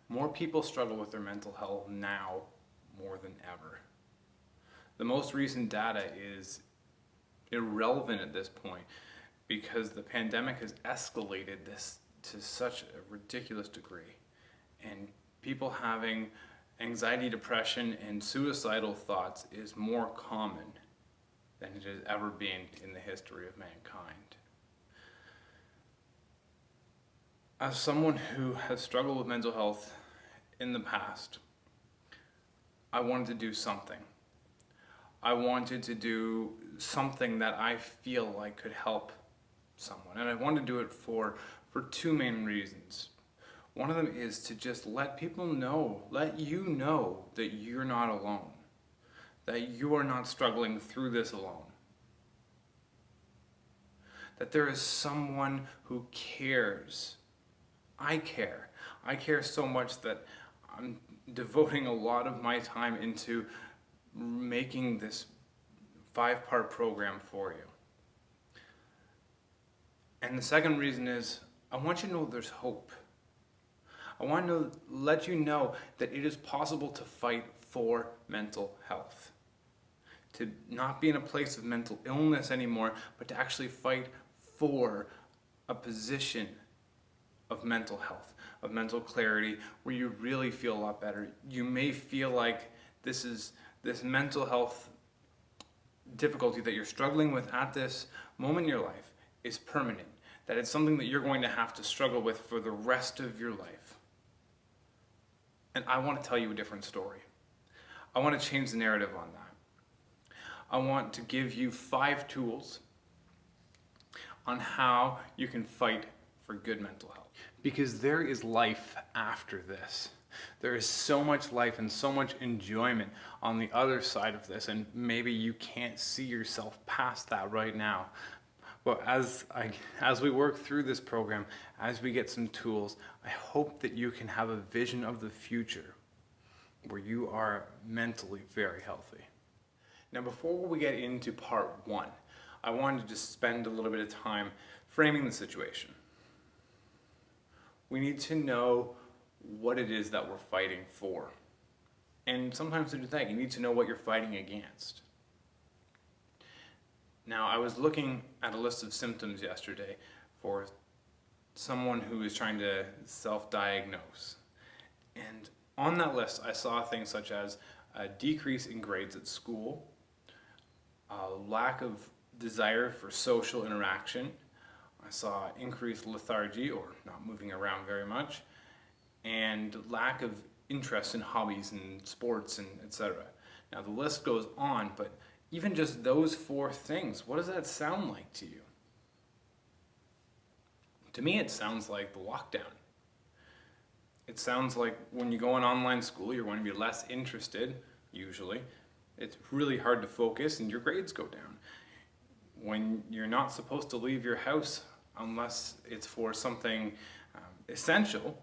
More people struggle with their mental health now more than ever. The most recent data is irrelevant at this point because the pandemic has escalated this to such a ridiculous degree. And people having anxiety, depression, and suicidal thoughts is more common than it has ever been in the history of mankind. As someone who has struggled with mental health in the past, I wanted to do something. I wanted to do something that I feel like could help someone. And I wanted to do it for two main reasons. One of them is to just let people know, let you know that you're not alone, that you are not struggling through this alone, that there is someone who cares. I care. I care so much that I'm devoting a lot of my time into making this 5-part program for you. And the second reason is I want you to know there's hope. I want to let you know that it is possible to fight for mental health. To not be in a place of mental illness anymore, but to actually fight for a position of mental health, of mental clarity, where you really feel a lot better. You may feel like this mental health difficulty that you're struggling with at this moment in your life is permanent, that it's something that you're going to have to struggle with for the rest of your life. And I want to tell you a different story. I want to change the narrative on that. I want to give you 5 tools on how you can fight for good mental health. Because there is life after this. There is so much life and so much enjoyment on the other side of this, and maybe you can't see yourself past that right now. But as we work through this program, as we get some tools, I hope that you can have a vision of the future where you are mentally very healthy. Now, before we get into part 1, I wanted to just spend a little bit of time framing the situation. We need to know what it is that we're fighting for. And sometimes to do that, you need to know what you're fighting against. Now, I was looking at a list of symptoms yesterday for someone who is trying to self-diagnose. And on that list, I saw things such as a decrease in grades at school, a lack of desire for social interaction. I saw increased lethargy, or not moving around very much, and lack of interest in hobbies and sports and etc. Now the list goes on, but even just those 4 things, what does that sound like to you? To me, it sounds like the lockdown. It sounds like when you go in online school, you're going to be less interested, usually. It's really hard to focus and your grades go down. When you're not supposed to leave your house unless it's for something essential,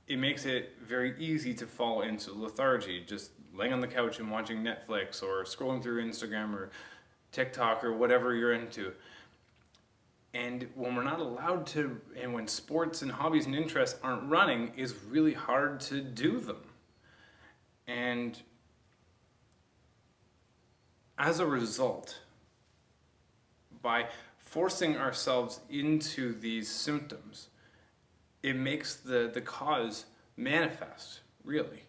it makes it very easy to fall into lethargy, just laying on the couch and watching Netflix or scrolling through Instagram or TikTok or whatever you're into. And when we're not allowed to, and when sports and hobbies and interests aren't running, it's really hard to do them. And as a result, by forcing ourselves into these symptoms, it makes the cause manifest, really.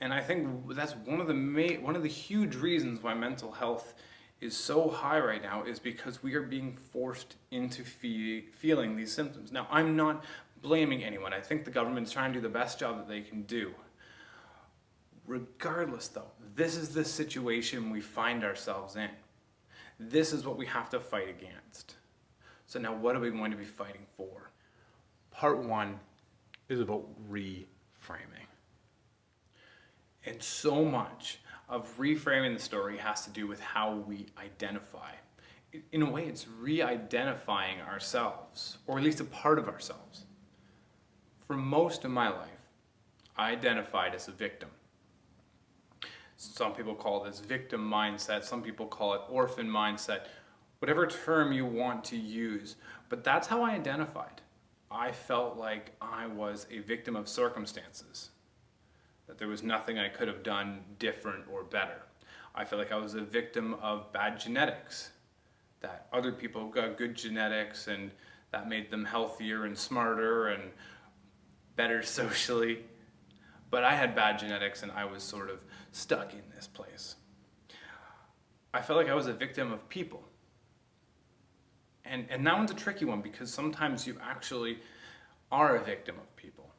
And I think that's one of the huge reasons why mental health is so high right now, is because we are being forced into feeling these symptoms. Now, I'm not blaming anyone. I think the government's trying to do the best job that they can do. Regardless, though, this is the situation we find ourselves in. This is what we have to fight against. So now what are we going to be fighting for? Part 1 is about reframing. And so much of reframing the story has to do with how we identify. In a way, it's re-identifying ourselves, or at least a part of ourselves. For most of my life, I identified as a victim. Some people call this victim mindset, some people call it orphan mindset, whatever term you want to use, but that's how I identified. I felt like I was a victim of circumstances, that there was nothing I could have done different or better. I felt like I was a victim of bad genetics, that other people got good genetics and that made them healthier and smarter and better socially. But I had bad genetics and I was sort of stuck in this place. I felt like I was a victim of people. And that one's a tricky one because sometimes you actually are a victim of people.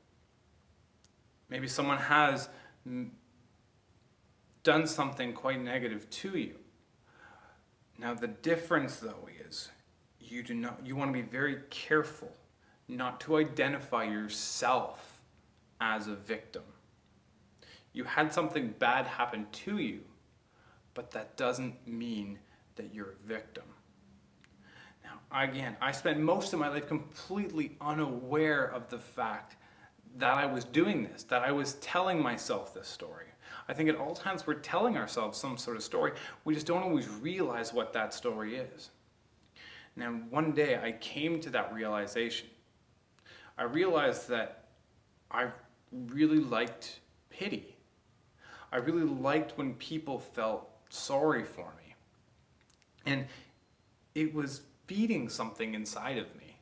Maybe someone has done something quite negative to you. Now the difference though is you want to be very careful not to identify yourself as a victim. You had something bad happen to you, but that doesn't mean that you're a victim. Now, again, I spent most of my life completely unaware of the fact that I was doing this, that I was telling myself this story. I think at all times we're telling ourselves some sort of story. We just don't always realize what that story is. Now, one day I came to that realization. I realized that I really liked pity. I really liked when people felt sorry for me. And it was feeding something inside of me.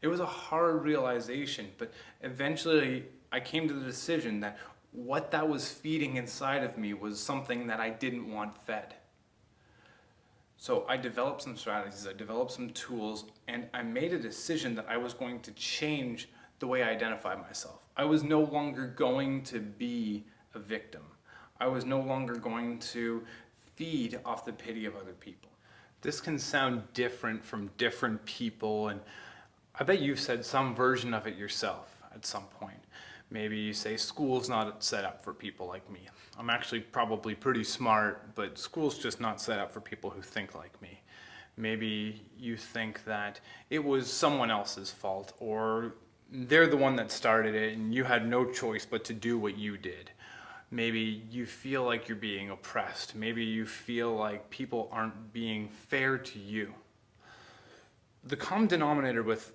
It was a hard realization, but eventually I came to the decision that what that was feeding inside of me was something that I didn't want fed. So I developed some strategies, I developed some tools, and I made a decision that I was going to change the way I identify myself. I was no longer going to be a victim. I was no longer going to feed off the pity of other people. This can sound different from different people, and I bet you've said some version of it yourself at some point. Maybe you say school's not set up for people like me. I'm actually probably pretty smart, but school's just not set up for people who think like me. Maybe you think that it was someone else's fault, or they're the one that started it and you had no choice but to do what you did. Maybe you feel like you're being oppressed. Maybe you feel like people aren't being fair to you. The common denominator with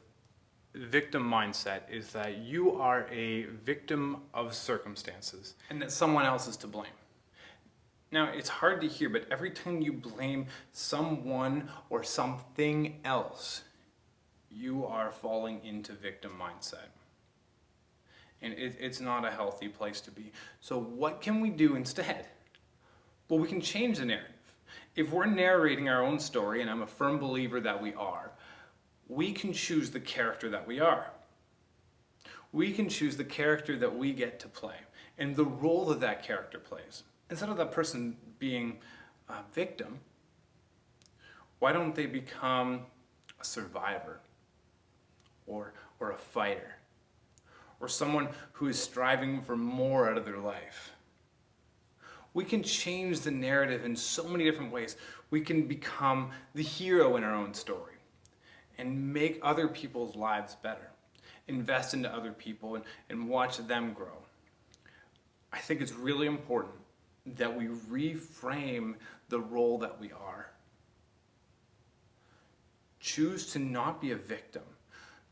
victim mindset is that you are a victim of circumstances and that someone else is to blame. Now, it's hard to hear, but every time you blame someone or something else, you are falling into victim mindset. And it's not a healthy place to be. So what can we do instead? Well, we can change the narrative. If we're narrating our own story, and I'm a firm believer that we are, we can choose the character that we are. We can choose the character that we get to play and the role that that character plays. Instead of that person being a victim, why don't they become a survivor or a fighter or someone who is striving for more out of their life? We can change the narrative in so many different ways. We can become the hero in our own story and make other people's lives better. Invest into other people and watch them grow. I think it's really important that we reframe the role that we are. Choose to not be a victim.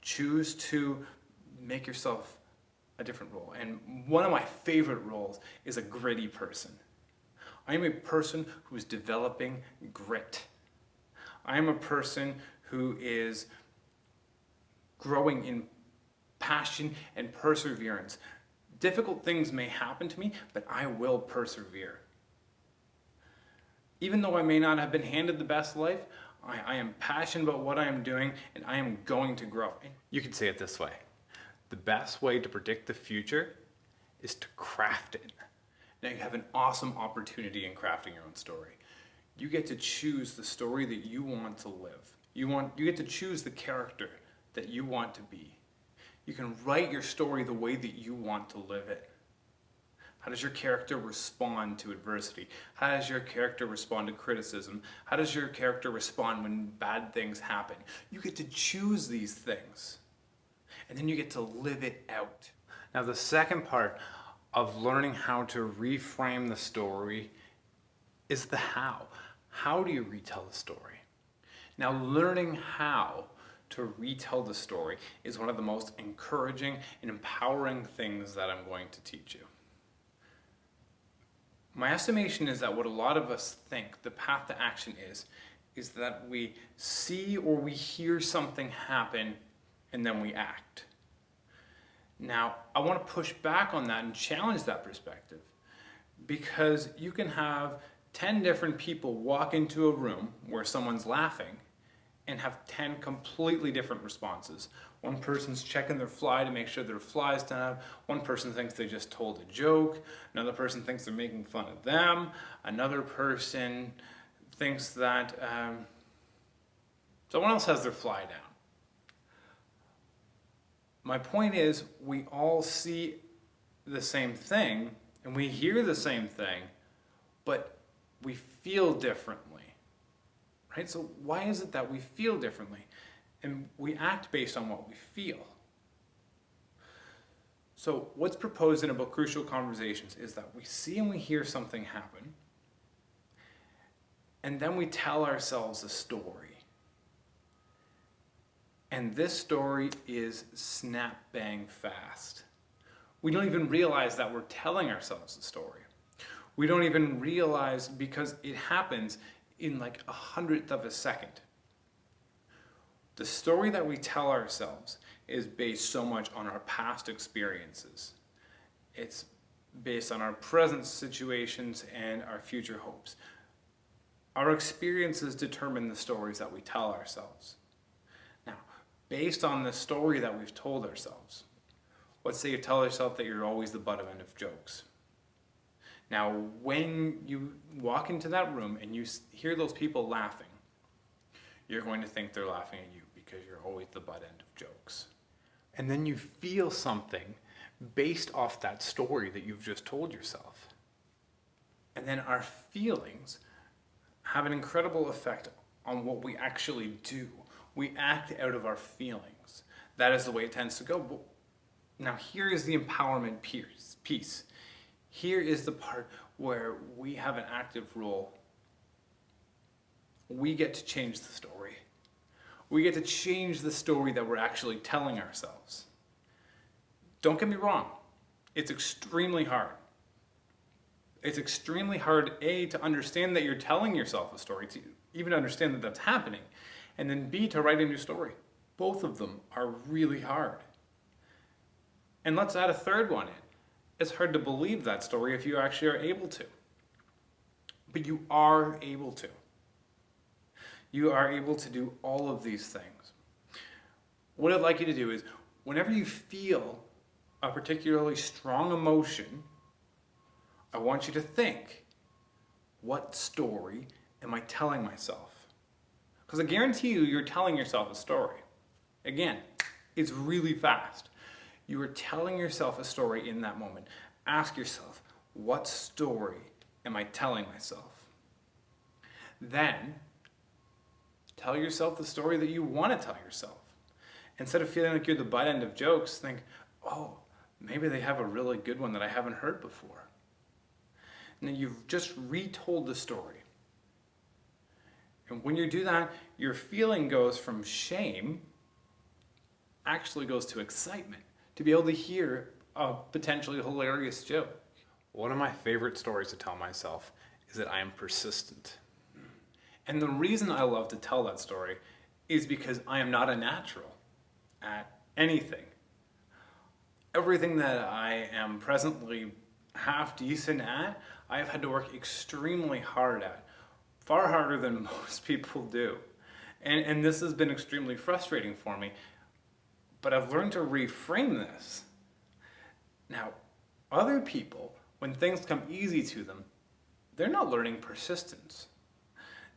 Choose to make yourself a different role. And one of my favorite roles is a gritty person. I am a person who is developing grit. I am a person who is growing in passion and perseverance. Difficult things may happen to me, but I will persevere. Even though I may not have been handed the best life, I am passionate about what I am doing and I am going to grow. You can say it this way: the best way to predict the future is to craft it. Now you have an awesome opportunity in crafting your own story. You get to choose the story that you want to live. You get to choose the character that you want to be. You can write your story the way that you want to live it. How does your character respond to adversity? How does your character respond to criticism? How does your character respond when bad things happen? You get to choose these things, and then you get to live it out. Now, the second part of learning how to reframe the story is the how. How do you retell the story? Now, learning how to retell the story is one of the most encouraging and empowering things that I'm going to teach you. My estimation is that what a lot of us think the path to action is that we see or we hear something happen and then we act. Now, I want to push back on that and challenge that perspective, because you can have 10 different people walk into a room where someone's laughing and have 10 completely different responses. One person's checking their fly to make sure their fly's down. One person thinks they just told a joke. Another person thinks they're making fun of them. Another person thinks that someone else has their fly down. My point is, we all see the same thing and we hear the same thing, but we feel differently, right? So why is it that we feel differently? And we act based on what we feel. So what's proposed in about Crucial Conversations is that we see and we hear something happen, and then we tell ourselves a story. And this story is snap bang fast. We don't even realize that we're telling ourselves a story. We don't even realize, because it happens in like 1/100th of a second. The story that we tell ourselves is based so much on our past experiences. It's based on our present situations and our future hopes. Our experiences determine the stories that we tell ourselves. Now, based on the story that we've told ourselves, let's say you tell yourself that you're always the butt of end of jokes. Now, when you walk into that room and you hear those people laughing, you're going to think they're laughing at you because you're always the butt end of jokes. And then you feel something based off that story that you've just told yourself. And then our feelings have an incredible effect on what we actually do. We act out of our feelings. That is the way it tends to go. But now here is the empowerment piece. Here is the part where we have an active role. We get to change the story. We get to change the story that we're actually telling ourselves. Don't get me wrong, it's extremely hard. It's extremely hard, A, to understand that you're telling yourself a story, to even understand that that's happening, and then B, to write a new story. Both of them are really hard. And let's add a third one in. It's hard to believe that story if you actually are able to. But you are able to. You are able to do all of these things. What I'd like you to do is, whenever you feel a particularly strong emotion, I want you to think, what story am I telling myself? Because I guarantee you, you're telling yourself a story. Again, it's really fast. You are telling yourself a story in that moment. Ask yourself, what story am I telling myself? Then, tell yourself the story that you want to tell yourself. Instead of feeling like you're the butt end of jokes, think, oh, maybe they have a really good one that I haven't heard before. And then you've just retold the story. And when you do that, your feeling goes from shame, actually goes to excitement, to be able to hear a potentially hilarious joke. One of my favorite stories to tell myself is that I am persistent. And the reason I love to tell that story is because I am not a natural at anything. Everything that I am presently half decent at, I have had to work extremely hard at, far harder than most people do. And this has been extremely frustrating for me, but I've learned to reframe this. Now, other people, when things come easy to them, they're not learning persistence.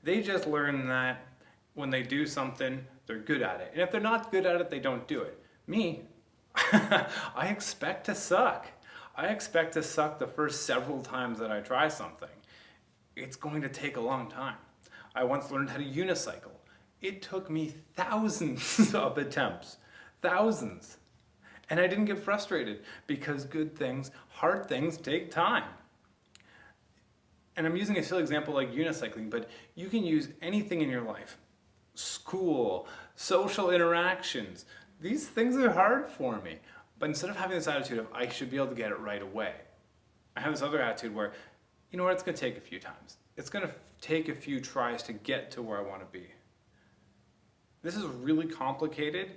They just learn that when they do something, they're good at it. And if they're not good at it, they don't do it. Me, I expect to suck. I expect to suck the first several times that I try something. It's going to take a long time. I once learned how to unicycle. It took me thousands of attempts. Thousands. And I didn't get frustrated because good things, hard things take time. And I'm using a silly example like unicycling, but you can use anything in your life. school, social interactions. These things are hard for me. But instead of having this attitude of I should be able to get it right away, I have this other attitude where, you know what, it's going to take a few times. It's going to take a few tries to get to where I want to be. This is really complicated,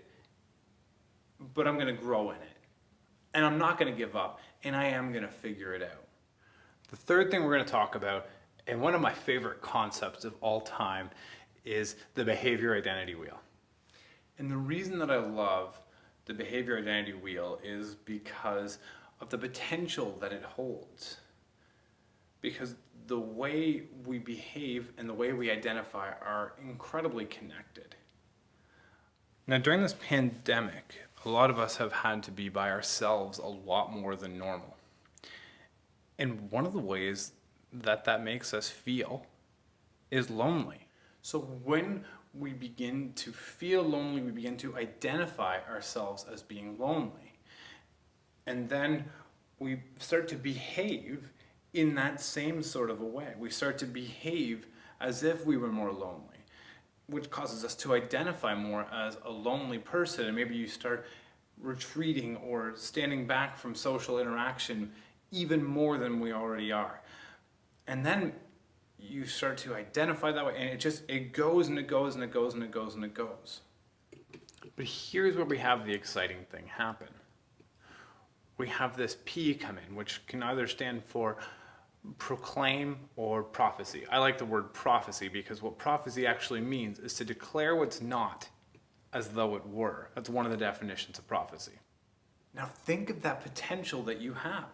but I'm going to grow in it. And I'm not going to give up, and I am going to figure it out. The third thing we're going to talk about, and one of my favorite concepts of all time, is the behavior identity wheel. And the reason that I love the behavior identity wheel is because of the potential that it holds. Because the way we behave and the way we identify are incredibly connected. Now, during this pandemic, a lot of us have had to be by ourselves a lot more than normal. And one of the ways that makes us feel is lonely. So when we begin to feel lonely, we begin to identify ourselves as being lonely. And then we start to behave in that same sort of a way. We start to behave as if we were more lonely, which causes us to identify more as a lonely person. And maybe you start retreating or standing back from social interaction even more than we already are. And then you start to identify that way, and it goes and it goes and it goes and it goes and it goes. But here's where we have the exciting thing happen. We have this P come in, which can either stand for proclaim or prophecy. I like the word prophecy because what prophecy actually means is to declare what's not as though it were. That's one of the definitions of prophecy. Now think of that potential that you have.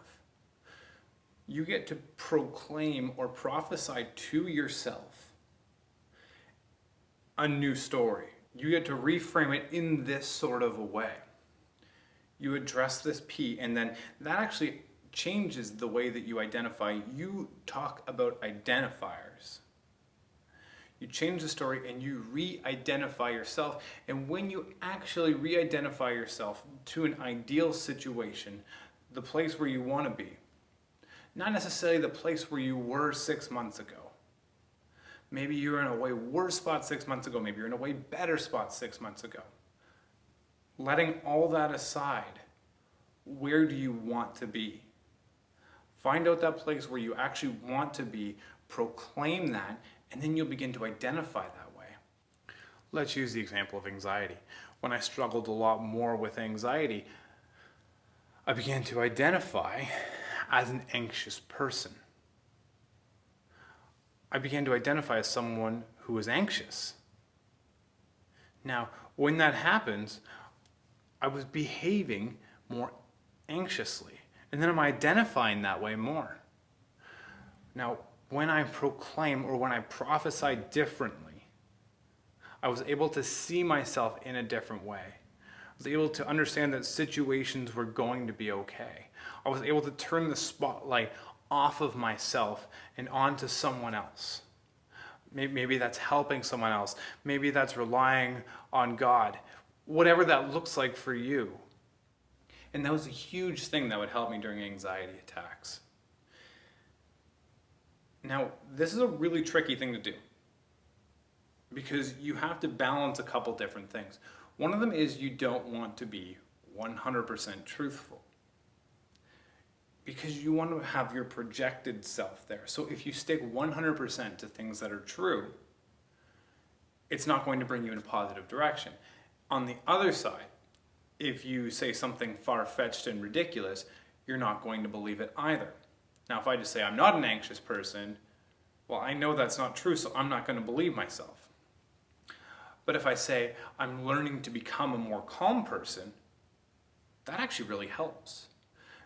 You get to proclaim or prophesy to yourself a new story. You get to reframe it in this sort of a way. You address this P, and then that actually changes the way that you identify. You talk about identifiers. You change the story and you re-identify yourself. And when you actually re-identify yourself to an ideal situation, the place where you want to be, not necessarily the place where you were 6 months ago. Maybe you were in a way worse spot 6 months ago. Maybe you're in a way better spot 6 months ago. Letting all that aside, where do you want to be? Find out that place where you actually want to be, proclaim that, and then you'll begin to identify that way. Let's use the example of anxiety. When I struggled a lot more with anxiety, I began to identify as an anxious person. I began to identify as someone who was anxious. Now, when that happens, I was behaving more anxiously. And then I'm identifying that way more. Now, when I proclaim or when I prophesy differently, I was able to see myself in a different way. I was able to understand that situations were going to be okay. I was able to turn the spotlight off of myself and onto someone else. Maybe that's helping someone else. Maybe that's relying on God. Whatever that looks like for you. And that was a huge thing that would help me during anxiety attacks. Now, this is a really tricky thing to do because you have to balance a couple different things. One of them is you don't want to be 100% truthful because you want to have your projected self there. So if you stick 100% to things that are true, it's not going to bring you in a positive direction. On the other side, if you say something far-fetched and ridiculous, you're not going to believe it either. Now, if I just say I'm not an anxious person, well, I know that's not true, so I'm not going to believe myself. But if I say I'm learning to become a more calm person, that actually really helps.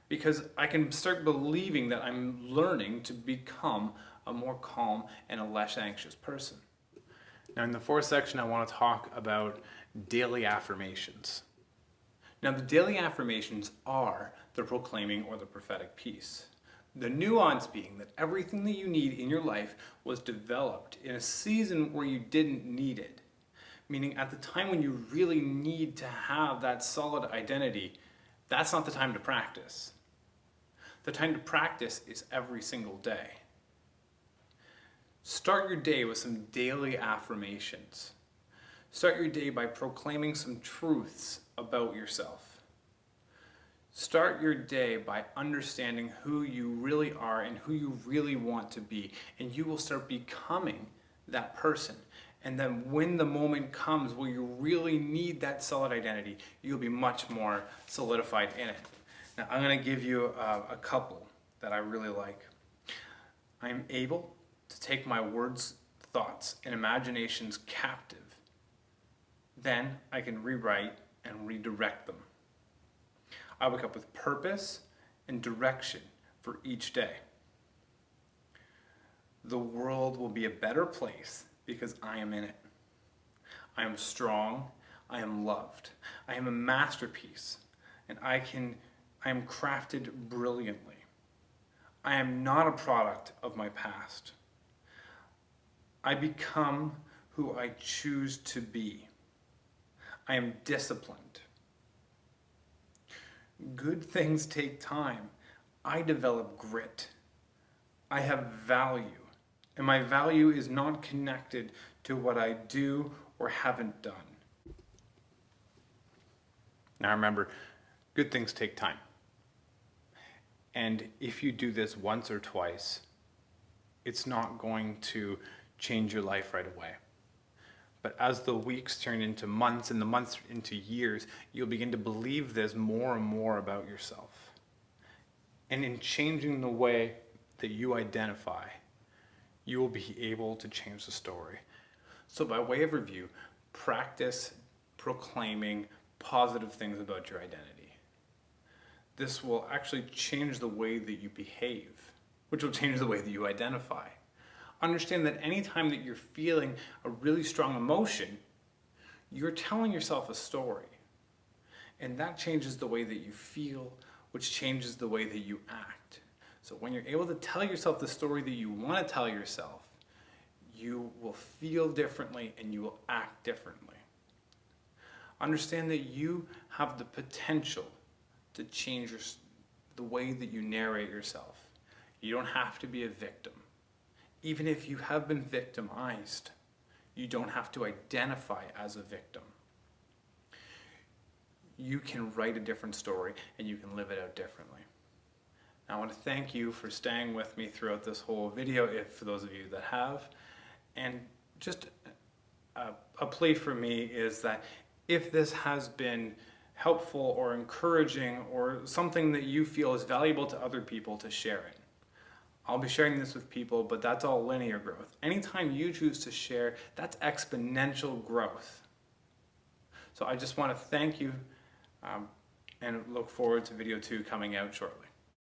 Because I can start believing that I'm learning to become a more calm and a less anxious person. Now, in the fourth section, I want to talk about daily affirmations. Now, the daily affirmations are the proclaiming or the prophetic piece. The nuance being that everything that you need in your life was developed in a season where you didn't need it. Meaning at the time when you really need to have that solid identity, that's not the time to practice. The time to practice is every single day. Start your day with some daily affirmations. Start your day by proclaiming some truths about yourself. Start your day by understanding who you really are and who you really want to be, and you will start becoming that person. And then when the moment comes where you really need that solid identity, you'll be much more solidified in it. Now, I'm going to give you a couple that I really like. I am able to take my words, thoughts, and imaginations captive. Then I can rewrite and redirect them. I wake up with purpose and direction for each day. The world will be a better place because I am in it. I am strong. I am loved. I am a masterpiece, and I am crafted brilliantly. I am not a product of my past. I become who I choose to be. I am disciplined. Good things take time. I develop grit. I have value, and my value is not connected to what I do or haven't done. Now remember, good things take time. And if you do this once or twice, it's not going to change your life right away. But as the weeks turn into months and the months into years, you'll begin to believe this more and more about yourself. And in changing the way that you identify, you will be able to change the story. So by way of review, practice proclaiming positive things about your identity. This will actually change the way that you behave, which will change the way that you identify. Understand that anytime that you're feeling a really strong emotion, you're telling yourself a story. And that changes the way that you feel, which changes the way that you act. So when you're able to tell yourself the story that you want to tell yourself, you will feel differently and you will act differently. Understand that you have the potential to change the way that you narrate yourself. You don't have to be a victim. Even if you have been victimized, you don't have to identify as a victim. You can write a different story and you can live it out differently. Now, I want to thank you for staying with me throughout this whole video, for those of you that have. And just a plea for me is that if this has been helpful or encouraging or something that you feel is valuable to other people, to share it. I'll be sharing this with people, but that's all linear growth. Anytime you choose to share, that's exponential growth. So I just want to thank you and look forward to video 2 coming out shortly.